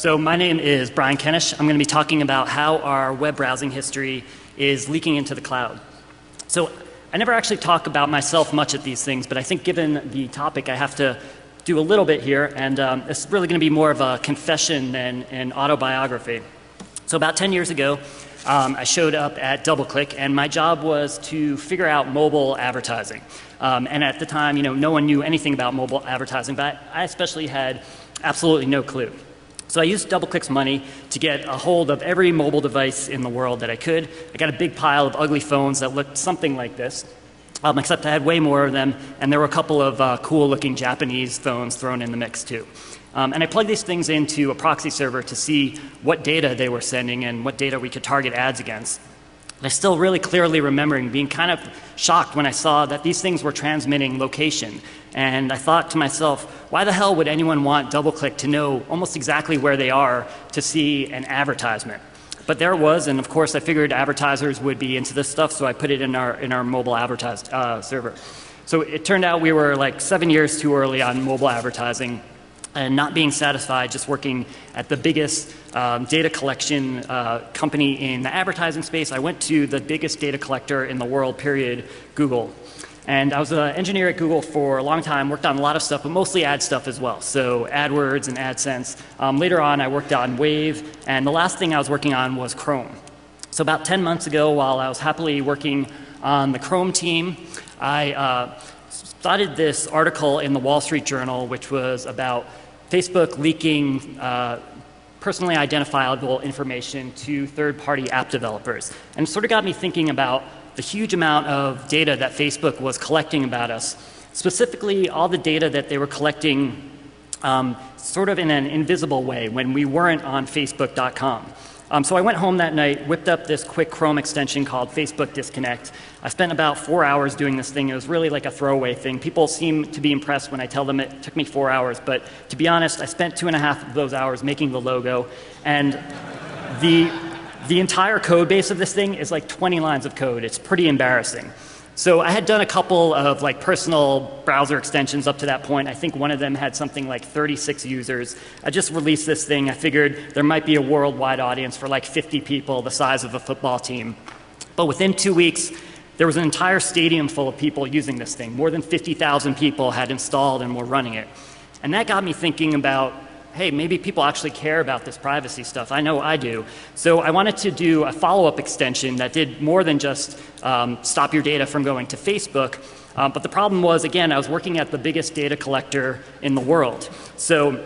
So my name is Brian Kenish. I'm going to be talking about how our web browsing history is leaking into the cloud. So I never actually talk about myself much at these things, but I think given the topic, I have to do a little bit here, and it's really going to be more of a confession than an autobiography. So about 10 years ago, I showed up at DoubleClick, and my job was to figure out mobile advertising. And at the time, no one knew anything about mobile advertising, but I especially had absolutely no clue. So I used DoubleClick's money to get a hold of every mobile device in the world that I could. I got a big pile of ugly phones that looked something like this, except I had way more of them, and there were a couple of cool-looking Japanese phones thrown in the mix too. And I plugged these things into a proxy server to see what data they were sending and what data we could target ads against. And I still really clearly remembering being kind of shocked when I saw that these things were transmitting location. And I thought to myself, why the hell would anyone want DoubleClick to know almost exactly where they are to see an advertisement? But there it was, and of course I figured advertisers would be into this stuff, so I put it in our mobile advertised server. So it turned out we were like 7 years too early on mobile advertising, and not being satisfied just working at the biggest data collection company in the advertising space. I went to the biggest data collector in the world, period, Google. And I was an engineer at Google for a long time, worked on a lot of stuff, but mostly ad stuff as well. So AdWords and AdSense. Later on, I worked on Wave, and the last thing I was working on was Chrome. So about 10 months ago, while I was happily working on the Chrome team, I spotted this article in the Wall Street Journal, which was about Facebook leaking personally identifiable information to third-party app developers. And it sort of got me thinking about the huge amount of data that Facebook was collecting about us, specifically all the data that they were collecting sort of in an invisible way when we weren't on Facebook.com. So I went home that night, whipped up this quick Chrome extension called Facebook Disconnect. I spent about 4 hours doing this thing. It was really like a throwaway thing. People seem to be impressed when I tell them it took me 4 hours, but to be honest, I spent 2.5 of those hours making the logo, and the entire code base of this thing is like 20 lines of code. It's pretty embarrassing. So I had done a couple of like personal browser extensions up to that point. I think one of them had something like 36 users. I just released this thing. I figured there might be a worldwide audience for like 50 people, the size of a football team. But within 2 weeks, there was an entire stadium full of people using this thing. More than 50,000 people had installed and were running it. And that got me thinking about, hey, maybe people actually care about this privacy stuff. I know I do. So I wanted to do a follow-up extension that did more than just stop your data from going to Facebook. But the problem was, again, I was working at the biggest data collector in the world. So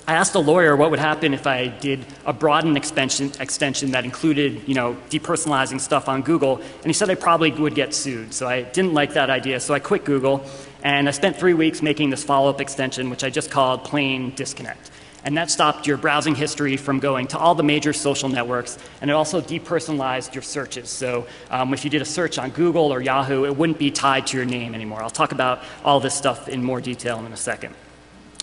I asked a lawyer what would happen if I did a broadened extension that included, depersonalizing stuff on Google, and he said I probably would get sued. So I didn't like that idea, so I quit Google, and I spent 3 weeks making this follow-up extension, which I just called plain Disconnect. And that stopped your browsing history from going to all the major social networks, and it also depersonalized your searches. So if you did a search on Google or Yahoo, it wouldn't be tied to your name anymore. I'll talk about all this stuff in more detail in a second.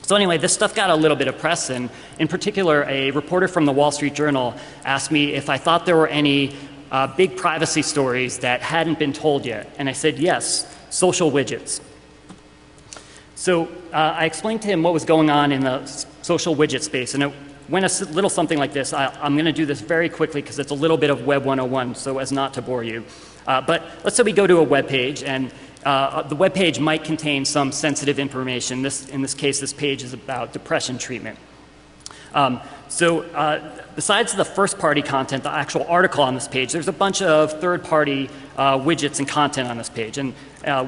So anyway, this stuff got a little bit of press, and in particular, a reporter from the Wall Street Journal asked me if I thought there were any big privacy stories that hadn't been told yet. And I said, yes, social widgets. So I explained to him what was going on in the social widget space, and it went a little something like this. I'm going to do this very quickly because it's a little bit of Web 101, so as not to bore you. But let's say we go to a web page, and the web page might contain some sensitive information. In this case, this page is about depression treatment. Besides the first-party content, the actual article on this page, there's a bunch of third-party widgets and content on this page. And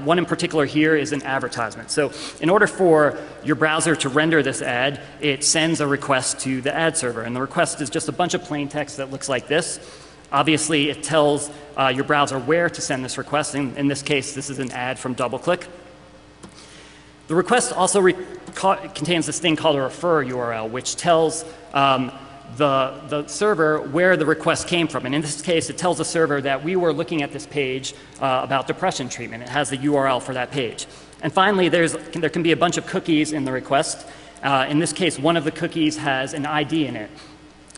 one in particular here is an advertisement. So in order for your browser to render this ad, it sends a request to the ad server. And the request is just a bunch of plain text that looks like this. Obviously, it tells your browser where to send this request. In this case, this is an ad from DoubleClick. The request also contains this thing called a refer URL, which tells the server where the request came from. And in this case, it tells the server that we were looking at this page about depression treatment. It has the URL for that page. And finally, there can be a bunch of cookies in the request. In this case, one of the cookies has an ID in it.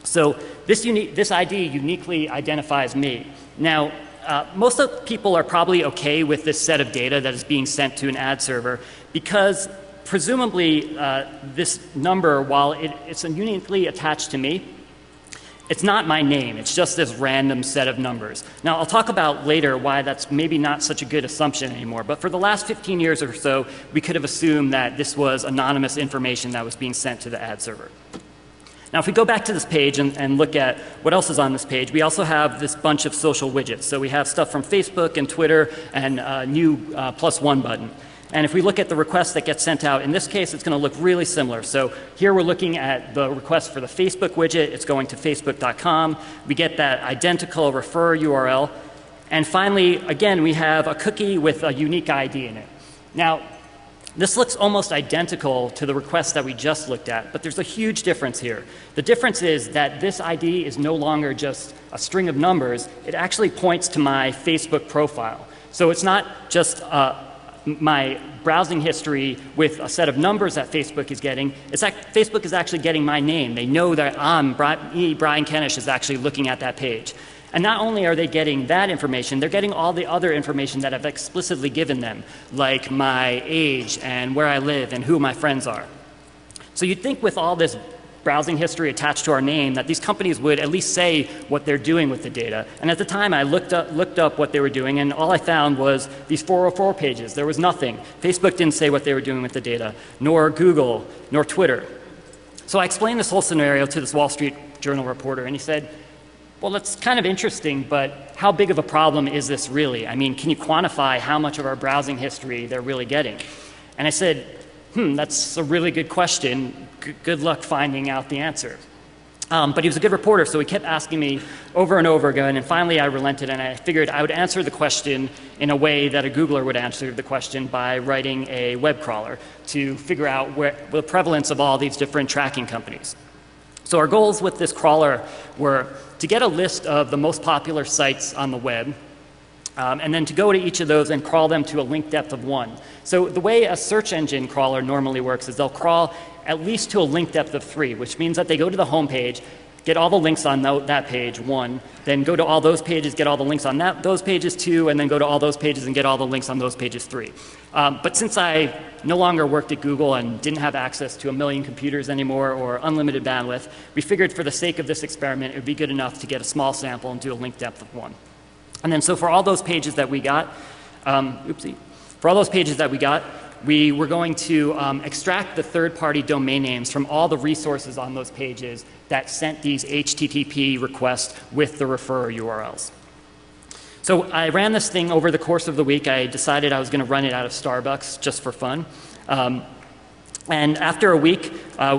So this ID uniquely identifies me. Now, most of people are probably okay with this set of data that is being sent to an ad server because presumably this number, while it's uniquely attached to me, it's not my name. It's just this random set of numbers. Now, I'll talk about later why that's maybe not such a good assumption anymore. But for the last 15 years or so, we could have assumed that this was anonymous information that was being sent to the ad server. Now, if we go back to this page and look at what else is on this page, we also have this bunch of social widgets. So we have stuff from Facebook and Twitter and a new +1 button. And if we look at the request that gets sent out, in this case, it's going to look really similar. So here we're looking at the request for the Facebook widget. It's going to facebook.com. We get that identical refer URL. And finally, again, we have a cookie with a unique ID in it. Now, this looks almost identical to the request that we just looked at, but there's a huge difference here. The difference is that this ID is no longer just a string of numbers. It actually points to my Facebook profile. So it's not just my browsing history with a set of numbers that Facebook is getting. Facebook is actually getting my name. They know that Brian Kenish, is actually looking at that page. And not only are they getting that information, they're getting all the other information that I've explicitly given them, like my age and where I live and who my friends are. So you'd think with all this browsing history attached to our name that these companies would at least say what they're doing with the data. And at the time, I looked up what they were doing, and all I found was these 404 pages. There was nothing. Facebook didn't say what they were doing with the data, nor Google, nor Twitter. So I explained this whole scenario to this Wall Street Journal reporter, and he said, well, that's kind of interesting, but how big of a problem is this really? I mean, can you quantify how much of our browsing history they're really getting? And I said, that's a really good question. Good luck finding out the answer. But he was a good reporter, so he kept asking me over and over again, and finally I relented, and I figured I would answer the question in a way that a Googler would answer the question by writing a web crawler to figure out the prevalence of all these different tracking companies. So our goals with this crawler were to get a list of the most popular sites on the web, and then to go to each of those and crawl them to a link depth of 1. So the way a search engine crawler normally works is they'll crawl at least to a link depth of 3, which means that they go to the home page, get all the links on that page, 1, then go to all those pages, get all the links on those pages, 2, and then go to all those pages and get all the links on those pages, 3. But since I no longer worked at Google and didn't have access to 1 million computers anymore or unlimited bandwidth, we figured for the sake of this experiment, it would be good enough to get a small sample and do a link depth of 1. And then so for all those pages that we got, we were going to extract the third-party domain names from all the resources on those pages that sent these HTTP requests with the refer URLs. So I ran this thing over the course of the week. I decided I was going to run it out of Starbucks just for fun. And after a week,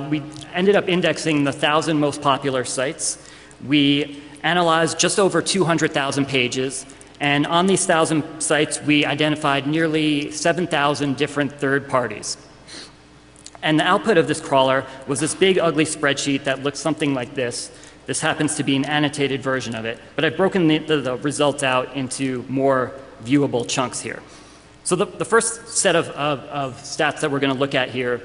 we ended up indexing the 1,000 most popular sites. We analyzed just over 200,000 pages. And on these 1,000 sites, we identified nearly 7,000 different third parties. And the output of this crawler was this big, ugly spreadsheet that looks something like this. This happens to be an annotated version of it. But I've broken the results out into more viewable chunks here. So the first set of stats that we're going to look at here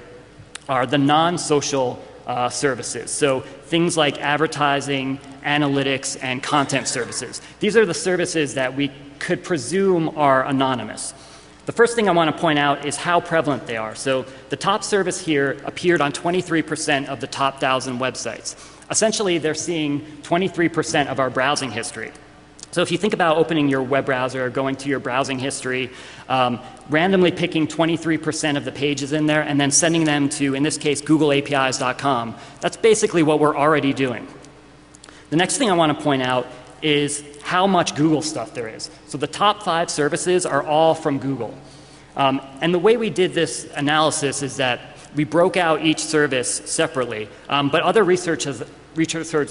are the non-social services. So things like advertising, analytics, and content services. These are the services that we could presume are anonymous. The first thing I want to point out is how prevalent they are. So the top service here appeared on 23% of the top 1,000 websites. Essentially, they're seeing 23% of our browsing history. So if you think about opening your web browser, going to your browsing history, randomly picking 23% of the pages in there and then sending them to, in this case, googleapis.com, that's basically what we're already doing. The next thing I want to point out is how much Google stuff there is. So the top 5 services are all from Google. And the way we did this analysis is that we broke out each service separately, but other researchers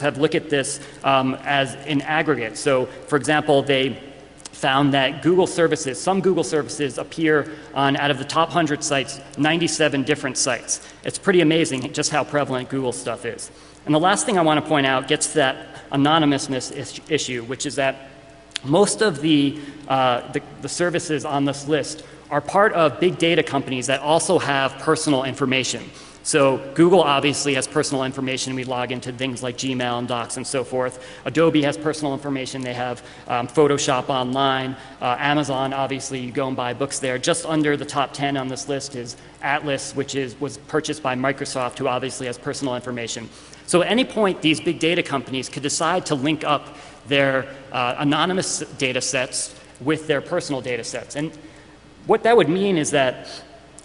have looked at this as an aggregate. So, for example, they found that some Google services appear on, out of the top 100 sites, 97 different sites. It's pretty amazing just how prevalent Google stuff is. And the last thing I want to point out gets to that anonymousness issue, which is that most of the services on this list are part of big data companies that also have personal information. So Google obviously has personal information. We log into things like Gmail and Docs and so forth. Adobe has personal information. They have Photoshop online. Amazon, obviously, you go and buy books there. Just under the top 10 on this list is Atlas, which was purchased by Microsoft, who obviously has personal information. So at any point, these big data companies could decide to link up their anonymous data sets with their personal data sets. And what that would mean is that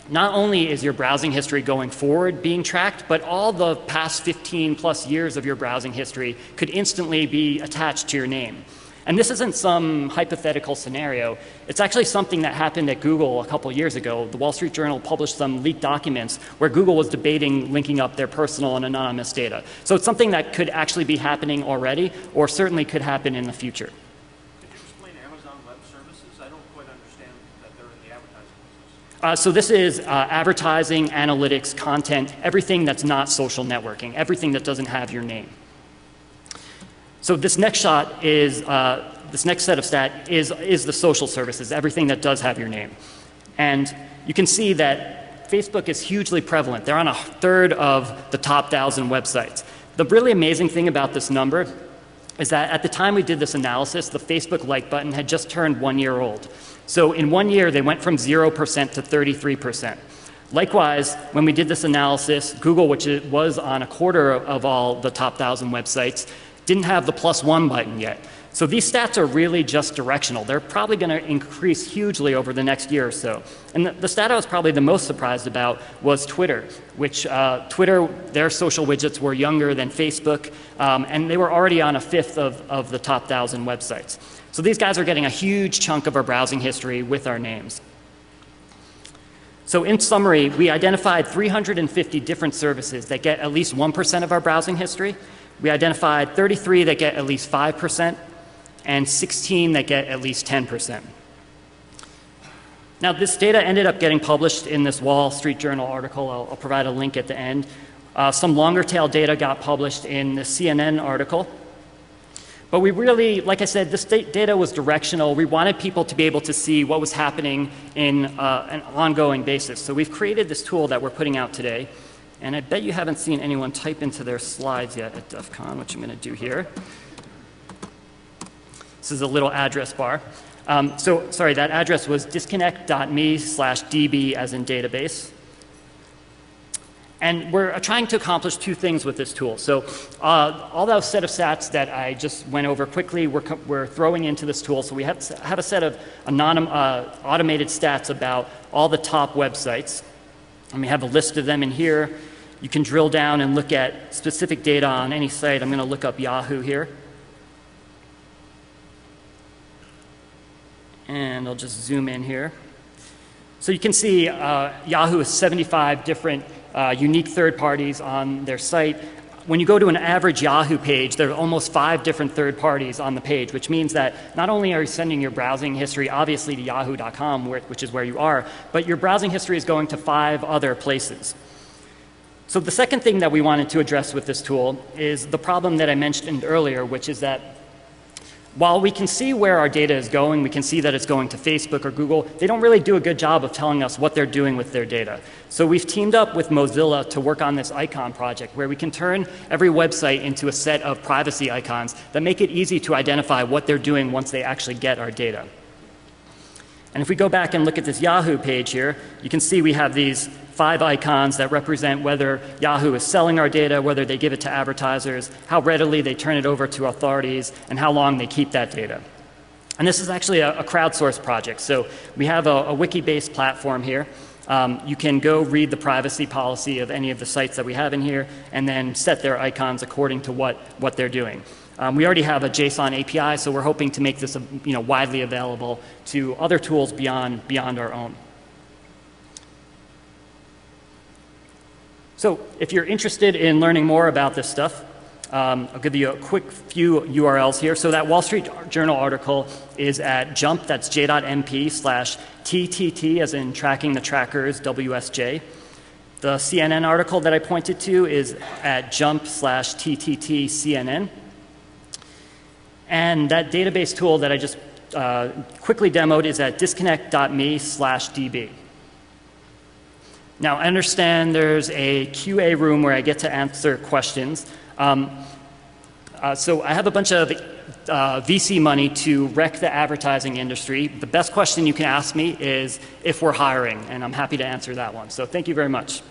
not only is your browsing history going forward being tracked, but all the past 15 plus years of your browsing history could instantly be attached to your name. And this isn't some hypothetical scenario. It's actually something that happened at Google a couple years ago. The Wall Street Journal published some leaked documents where Google was debating linking up their personal and anonymous data. So it's something that could actually be happening already, or certainly could happen in the future. So this is advertising, analytics, content, everything that's not social networking, everything that doesn't have your name. So this next shot is, this next set of stat is the social services, everything that does have your name. And you can see that Facebook is hugely prevalent. They're on a third of the top 1,000 websites. The really amazing thing about this number is that at the time we did this analysis, the Facebook like button had just turned 1 year old. So in 1 year, they went from 0% to 33%. Likewise, when we did this analysis, Google, which was on a quarter of all the top 1,000 websites, didn't have the +1 button yet. So these stats are really just directional. They're probably going to increase hugely over the next year or so. And the stat I was probably the most surprised about was Twitter, which Twitter, their social widgets were younger than Facebook, and they were already on a fifth of the top 1,000 websites. So these guys are getting a huge chunk of our browsing history with our names. So in summary, we identified 350 different services that get at least 1% of our browsing history. We identified 33 that get at least 5%, and 16 that get at least 10%. Now, this data ended up getting published in this Wall Street Journal article. I'll provide a link at the end. Some longer tail data got published in the CNN article. But we really, like I said, this data was directional. We wanted people to be able to see what was happening in an ongoing basis. So we've created this tool that we're putting out today. And I bet you haven't seen anyone type into their slides yet at DEFCON, which I'm going to do here. This is a little address bar. Sorry, that address was disconnect.me/db as in database. And we're trying to accomplish two things with this tool. So all those set of stats that I just went over quickly, we're throwing into this tool. So we have a set of automated stats about all the top websites. And we have a list of them in here. You can drill down and look at specific data on any site. I'm going to look up Yahoo here. And I'll just zoom in here. So you can see Yahoo has 75 different unique third parties on their site. When you go to an average Yahoo page, there are almost 5 different third parties on the page, which means that not only are you sending your browsing history, obviously, to yahoo.com, which is where you are, but your browsing history is going to 5 other places. So the second thing that we wanted to address with this tool is the problem that I mentioned earlier, which is that while we can see where our data is going, we can see that it's going to Facebook or Google, they don't really do a good job of telling us what they're doing with their data. So we've teamed up with Mozilla to work on this icon project where we can turn every website into a set of privacy icons that make it easy to identify what they're doing once they actually get our data. And if we go back and look at this Yahoo page here, you can see we have these 5 icons that represent whether Yahoo is selling our data, whether they give it to advertisers, how readily they turn it over to authorities, and how long they keep that data. And this is actually a crowdsourced project. So we have a wiki-based platform here. You can go read the privacy policy of any of the sites that we have in here and then set their icons according to what they're doing. We already have a JSON API, so we're hoping to make this widely available to other tools beyond our own. So if you're interested in learning more about this stuff, I'll give you a quick few URLs here. So that Wall Street Journal article is at jump, that's j.mp/TTT, as in tracking the trackers, WSJ. The CNN article that I pointed to is at jump/TTT-CNN. And that database tool that I just quickly demoed is at disconnect.me/db. Now, I understand there's a QA room where I get to answer questions. So I have a bunch of VC money to wreck the advertising industry. The best question you can ask me is if we're hiring, and I'm happy to answer that one. So thank you very much.